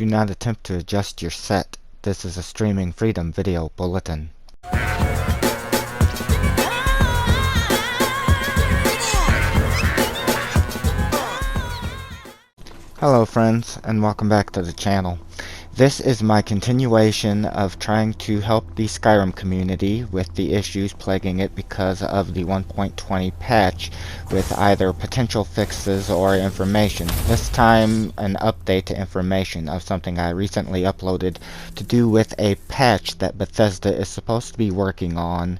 Do not attempt to adjust your set. This is a Streaming Freedom video bulletin. Hello friends, and welcome back to the channel. This is my continuation of trying to help the Skyrim community with the issues plaguing it because of the 1.20 patch with either potential fixes or information. This time an update to information of something I recently uploaded to do with a patch that Bethesda is supposed to be working on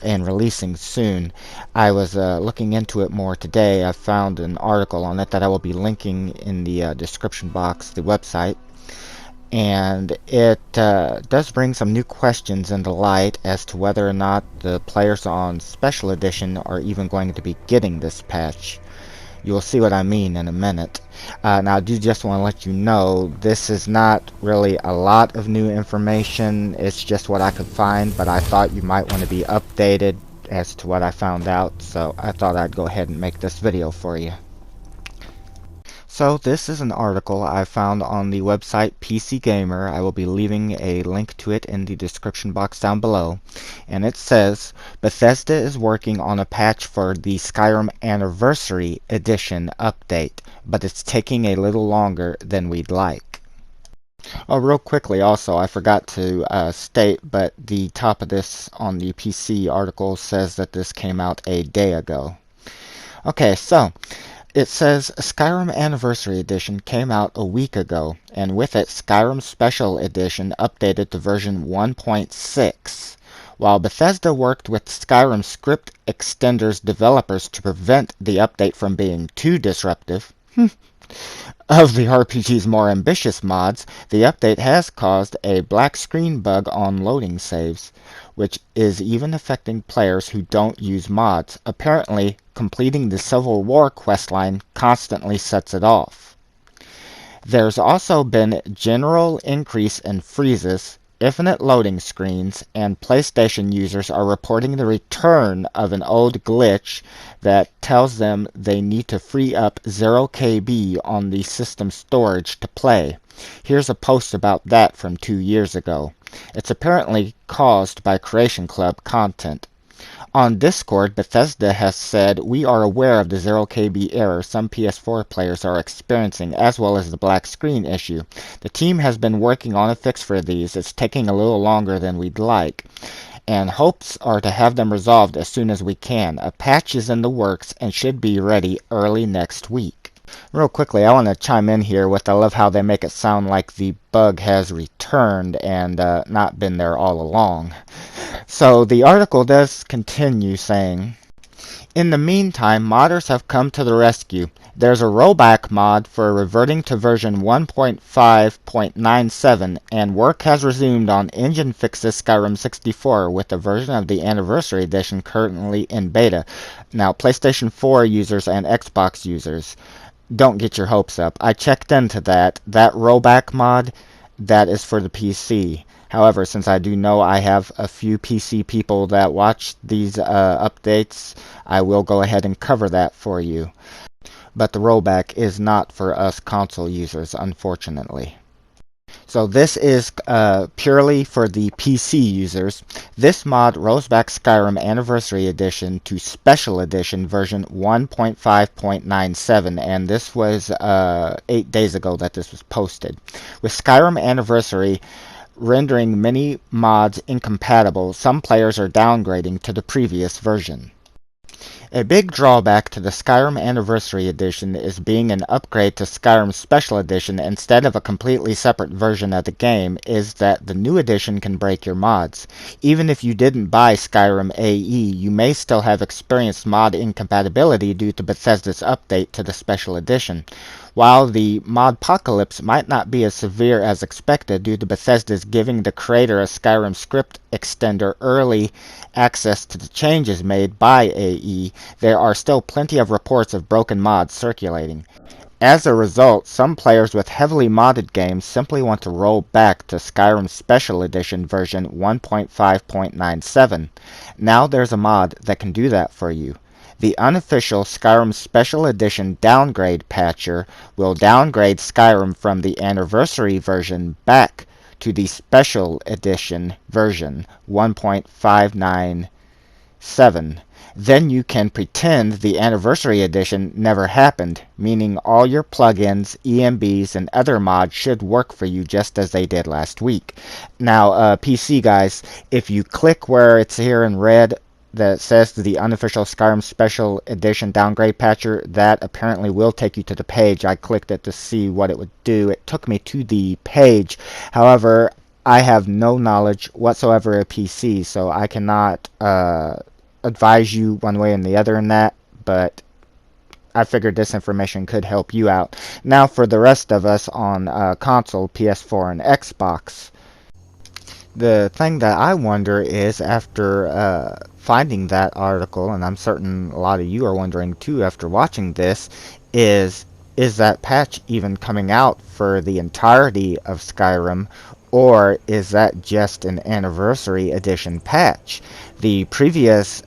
and releasing soon. I was looking into it more today. I found an article on it that I will be linking in the description box, the website. And it does bring some new questions into light as to whether or not the players on Special Edition are even going to be getting this patch. You'll see what I mean in a minute. Now I do just want to let you know this is not really a lot of new information. It's just what I could find, but I thought you might want to be updated as to what I found out, so I thought I'd go ahead and make this video for you. So this is an article I found on the website PC Gamer. I will be leaving a link to it in the description box down below. And it says, Bethesda is working on a patch for the Skyrim Anniversary Edition update, but it's taking a little longer than we'd like. Oh, real quickly also, I forgot to state, but the top of this on the PC article says that this came out a day ago. Okay, so it says Skyrim Anniversary Edition came out a week ago, and with it Skyrim Special Edition updated to version 1.6. While Bethesda worked with Skyrim script extenders developers to prevent the update from being too disruptive of the RPG's more ambitious mods, the update has caused a black screen bug on loading saves, which is even affecting players who don't use mods. Apparently, completing the Civil War questline constantly sets it off. There's also been general increase in freezes, infinite loading screens, and PlayStation users are reporting the return of an old glitch that tells them they need to free up 0 KB on the system storage to play. Here's a post about that from 2 years ago. It's apparently caused by Creation Club content. On Discord, Bethesda has said, we are aware of the 0 KB error some PS4 players are experiencing, as well as the black screen issue. The team has been working on a fix for these. It's taking a little longer than we'd like, and hopes are to have them resolved as soon as we can. A patch is in the works and should be ready early next week. Real quickly, I want to chime in here with, I love how they make it sound like the bug has returned and not been there all along. So the article does continue saying, in the meantime, modders have come to the rescue. There's a rollback mod for reverting to version 1.5.97, and work has resumed on engine fixes Skyrim 64 with a version of the Anniversary Edition currently in beta. Now, PlayStation 4 users and Xbox users, don't get your hopes up. I checked into that. That rollback mod, that is for the PC. However, since I do know I have a few PC people that watch these updates, I will go ahead and cover that for you. But the rollback is not for us console users, unfortunately. So this is purely for the PC users. This mod rolls back Skyrim Anniversary Edition to Special Edition version 1.5.97, and this was 8 days ago that this was posted. With Skyrim Anniversary rendering many mods incompatible, some players are downgrading to the previous version. A big drawback to the Skyrim Anniversary Edition is being an upgrade to Skyrim Special Edition instead of a completely separate version of the game is that the new edition can break your mods. Even if you didn't buy Skyrim AE, you may still have experienced mod incompatibility due to Bethesda's update to the Special Edition. While the modpocalypse might not be as severe as expected due to Bethesda's giving the creator a Skyrim script extender early access to the changes made by AE, there are still plenty of reports of broken mods circulating. As a result, some players with heavily modded games simply want to roll back to Skyrim Special Edition version 1.5.97. Now there's a mod that can do that for you. The unofficial Skyrim Special Edition downgrade patcher will downgrade Skyrim from the anniversary version back to the Special Edition version 1.597. Then you can pretend the Anniversary Edition never happened, meaning all your plugins, EMBs, and other mods should work for you just as they did last week. Now, PC guys, if you click where it's here in red that says the unofficial Skyrim Special Edition downgrade patcher, that apparently will take you to the page. I clicked it to see what it would do. It took me to the page. However, I have no knowledge whatsoever of PC, so I cannot advise you one way or the other in that, but I figured this information could help you out. Now for the rest of us on console, PS4, and Xbox. The thing that I wonder is, after finding that article, and I'm certain a lot of you are wondering too after watching this, is that patch even coming out for the entirety of Skyrim, or is that just an Anniversary Edition patch? The previous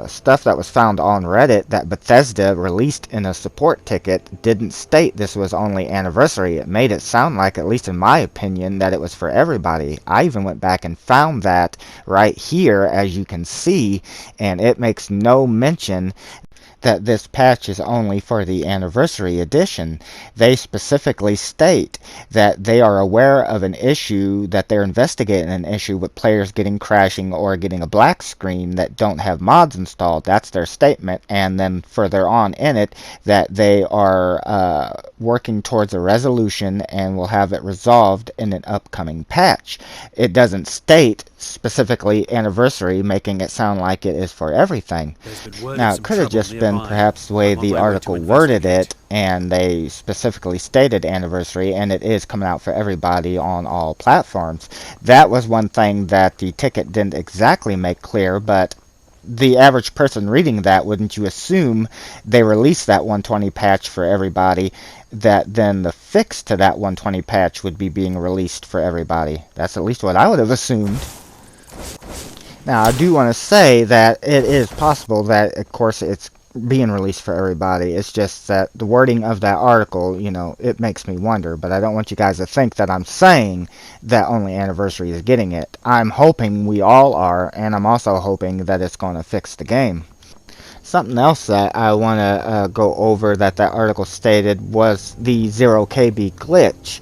stuff that was found on Reddit that Bethesda released in a support ticket didn't state this was only Anniversary. It made it sound like, at least in my opinion, that it was for everybody. I even went back and found that right here, as you can see, and it makes no mention that this patch is only for the Anniversary Edition. They specifically state that they are aware of an issue, that they're investigating an issue with players getting crashing or getting a black screen that don't have mods installed. That's their statement. And then further on in it, that they are working towards a resolution and will have it resolved in an upcoming patch. It doesn't state specifically Anniversary, making it sound like it is for everything. Now, it could have just been perhaps the way the article worded it, and they specifically stated Anniversary, and it is coming out for everybody on all platforms. That was one thing that the ticket didn't exactly make clear, but the average person reading that, wouldn't you assume they released that 120 patch for everybody, that then the fix to that 120 patch would be being released for everybody? That's at least what I would have assumed. Now, I do want to say that it is possible that, of course, it's being released for everybody. It's just that the wording of that article, you know, it makes me wonder. But I don't want you guys to think that I'm saying that only Anniversary is getting it. I'm hoping we all are, and I'm also hoping that it's going to fix the game. Something else that I want to go over that article stated was the 0KB glitch.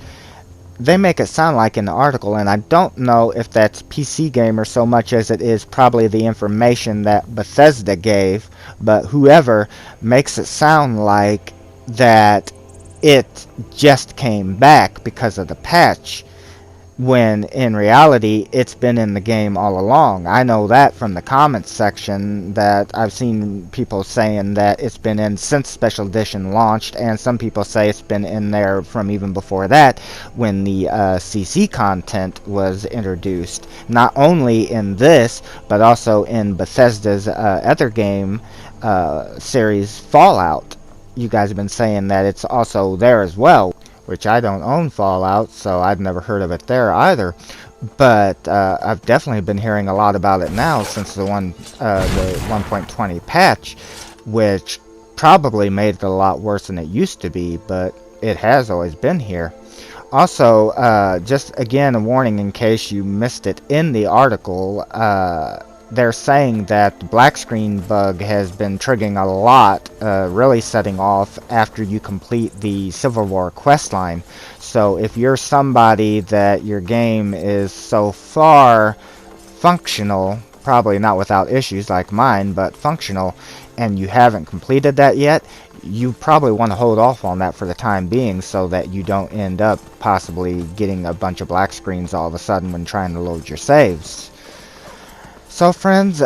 They make it sound like in the article, and I don't know if that's PC Gamer so much as it is probably the information that Bethesda gave, but whoever makes it sound like that it just came back because of the patch, when in reality it's been in the game all along. I know that from the comments section, that I've seen people saying that it's been in since Special Edition launched, and some people say it's been in there from even before that, when the CC content was introduced. Not only in this, but also in Bethesda's other game series, Fallout. You guys have been saying that it's also there as well, which I don't own Fallout, so I've never heard of it there either. But I've definitely been hearing a lot about it now since the 1.20 patch, which probably made it a lot worse than it used to be, but it has always been here. Also, just again a warning in case you missed it in the article, they're saying that the black screen bug has been triggering a lot, really setting off after you complete the Civil War questline. So if you're somebody that your game is so far functional, probably not without issues like mine, but functional, and you haven't completed that yet, you probably want to hold off on that for the time being, so that you don't end up possibly getting a bunch of black screens all of a sudden when trying to load your saves. So friends,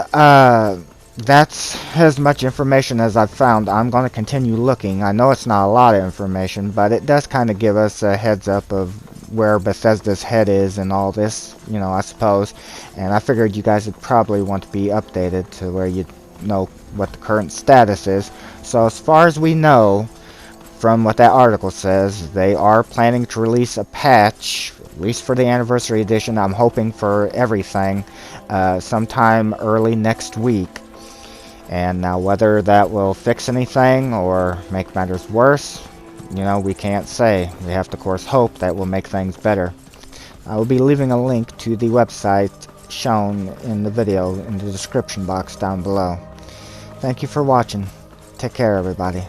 that's as much information as I've found. I'm going to continue looking. I know it's not a lot of information, but it does kind of give us a heads up of where Bethesda's head is and all this, you know, I suppose. And I figured you guys would probably want to be updated to where you know what the current status is. So as far as we know, from what that article says, they are planning to release a patch, at least for the Anniversary Edition. I'm hoping for everything, sometime early next week. And now whether that will fix anything or make matters worse, you know, we can't say. We have to, of course, hope that will make things better. I will be leaving a link to the website shown in the video in the description box down below. Thank you for watching. Take care, everybody.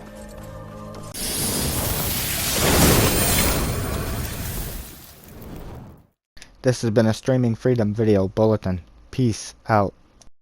This has been a Streaming Freedom Video Bulletin. Peace out.